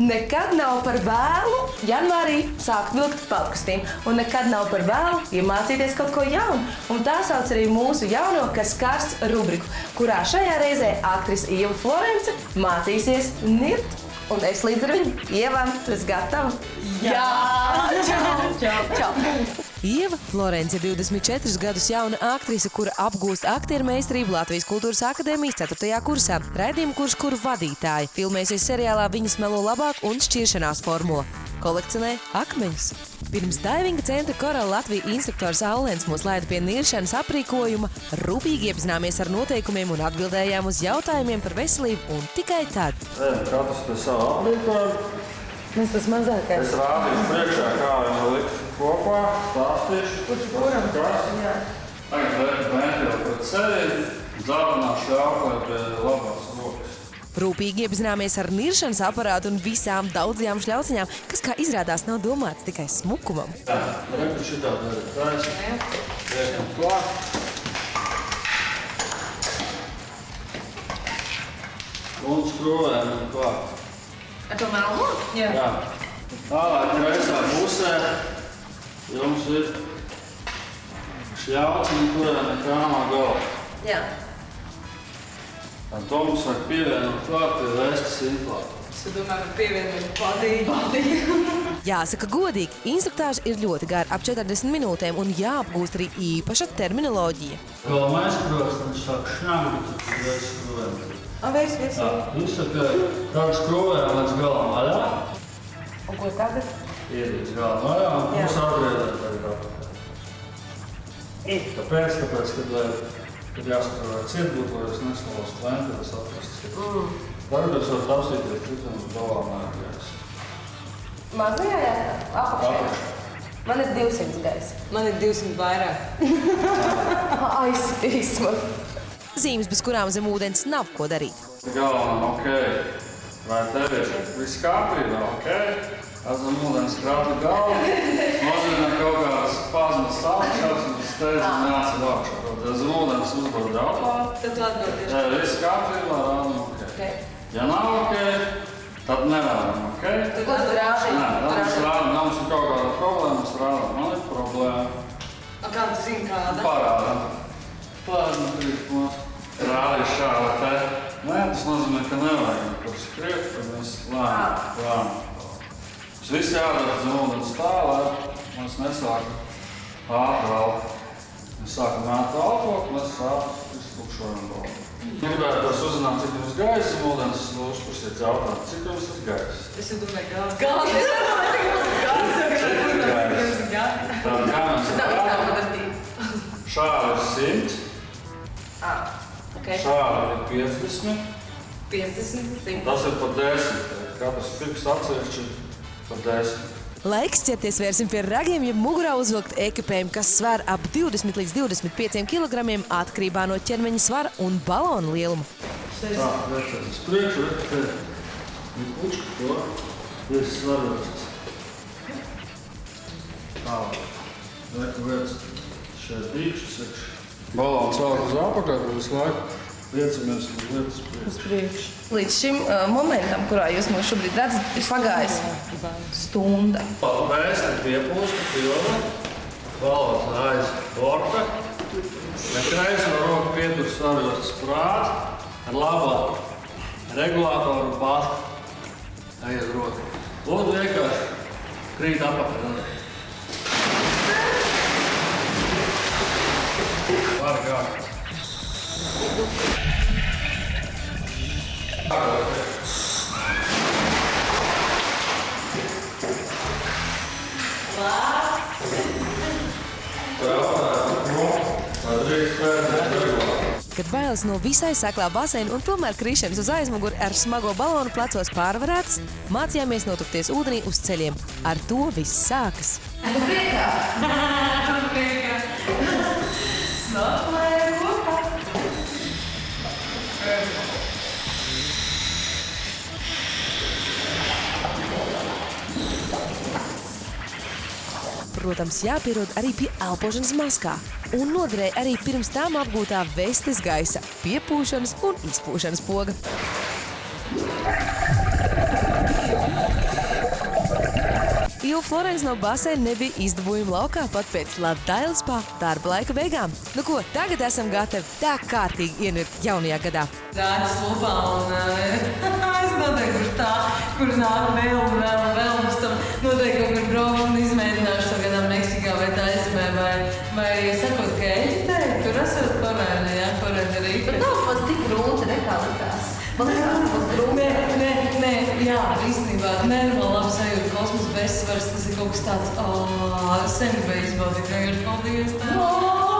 Nekad nav par vēlu janvārī sākt vilkt peldkastīm. Un nekad nav par vēlu iemācīties kaut ko jaunu. Un tā sauc arī mūsu jauno Kas karsts rubriku, kurā šajā reizē aktrise Ieva Florence mācīsies nirt. Un es līdz ar viņu. Ieva, tu esi gatava? Jā! Čau! Ieva Florence ir 24 gadus jauna aktrise, kura apgūst aktieru meistarību Latvijas Kultūras akadēmijas 4. kursā. Raidījumu kurš kuru vadītāja. Filmēsies seriālā Viņas melo labāk un Šķiršanās formula. Kolekcionē akmeņus. Pirms daivinga centra Korala Latvija instruktors Aulens mūs laida pie niršanas aprīkojuma, rūpīgi iepazināmies ar noteikumiem un atbildējām uz jautājumiem par veselību un tikai tad. Katrs pie savu aprīkojumu. Mums tas mazākais. Es rādīšu priekšā, kā viņu likt kopā, stāstīšu. Kurš kuram? Jā. Tagad ventili pret sevi, dzeltenāšu jauklē pie labās rokas. Rūpīgi iepazināmies ar niršanas aparātu un visām daudzajām šļauciņām, kas, kā izrādās, nav domāts tikai smukumam. Jā, reku šitā darīt taisa. Liekam klāt. Un skrūvējam klāt. Ar to melno? Jā. Tālāk kreisā pusē jums ir šļauciņi, kurā nekā nav galva. Jā. Un to mums vajag pievienot klāt pie vēstas inflātu. Es domāju, ka pievienot patīk. Jāsaka godīgi, instruktāža ir ļoti gara, ap 40 minūtēm, un jāapgūst arī īpaša terminoloģija. Galvenais skrūvēs, viņš sāk šņāgt, tad veids skrūvēm. Viss. Viņš saka, tādu skrūvējam līdz galam vaļā. Un ko tagad? Ir līdz galam vaļā, un mums atgriedāt tagad apakaļ. Kāpēc? Kad jāskrūvē cietbūt, lai es neslaustu lenti, tas atrast. Tagad es varu tapsīties citam galā mērķēs. Mazajā apakšā? Man ir 200 gaisa. Man ir 200 vairāk. Aizsitīs man. Zīmes, bez kurām zem ūdens nav ko darīt. Galvenā, ok. Vai tev ir viss kārtībā, ok? Zem ūdens krāta galva. Nozīmē kaut kādas pazmas sākšās, un tas steidzam jāsad augšā. Zem ūdens uzdod jautāt. Tad tu atbildies. Ja viss kārtībā, rādam ok. Ja nav ok, tad nerādam ok. Tu ko tu rādīji? Nē, mums rādam, mums ir kaut kāda problēma, mums rādam. Man ir problēma. Kā tu zini kāda? Parādam. Plāžam trīkmos. Rādīju šādi te. Nē, tas nozīmē, ka nevajag nekur skriet, tad mēs lēnām. Mums viss jādara zem ūdens tā, lai mums nesāk ātri velkt. Mēs sākam ātri elpot, mēs ātri iztukšojam galvu. Gribētu uzzināt, cik jums gaisa zem ūdens, lūdzu, pusiet jautāt, cik jums ir gaisa? Es jau domāju, gāzi. Es domāju, cik mums ir gāzi. Tad kā mēs rādām? Šādi ir 100. Šādi ir 50. 50, 100. Tas ir par 10. Katrs pirks atsevišķi par 10. Laiks ķerties vērsim pie ragiem, ja mugurā uzvilkt ekipējumu, kas sver ap 20 līdz 25 kilogramiem atkarībā no ķermeņa svara un balona lieluma. Tā, vērsies uz priekšu, te ir pučka, to ir svarīgs. Tālāk. Reku vērts šeit dīkšķis iekš. Balons vēl uz apakaļ, un visu laiku liecamies uz priekšu. Līdz šim momentam, kurā jūs mūs šobrīd redzat, ir pagājis stunda. Vēsti piepūsta, pilna. Balons aiz borta. Kreiso roku pietur svarīgs prāt. Ar labā regulātoru bāzi aiz roku. Lūdzu vienkārši krīt apakaļ. Pārgāk. Kad bailes no visai seklā baseina un tomēr krišanas uz aizmuguri ar smago balonu plecos pārvarētas, mācījāmies notupties ūdenī uz ceļiem. Ar to viss sākas. Protams, jāpierod arī pie elpošanas maskā un noderēja arī pirms tām apgūtā vestes gaisa, piepūšanas un izpūšanas poga. jo Florence no baseina nebija izdabūjuma laukā pat pēc Latdailes spa darba laika beigām. Nu ko, tagad esam gatavi tā kārtīgi ienirt jaunajā gadā. Rāķis lupā un es noteikti kur nāk vēl un pēc tam noteikti kaut kur braukšu un izmēģināšu to gadā Meksikā vai Taizemē vai arī sakot, ka Eģiptē, tur esot Korēna, jā, Korēna arī. Bet nav pats tik grūti, nekā likās. Man likās, ka pats grūti. Nē, jā, īstenībā nenormāli labi sajūta kosmosa bezsvars, tas ir kaut kas tāds, sen gribēju izbaudīt, vienkārši paldies tā.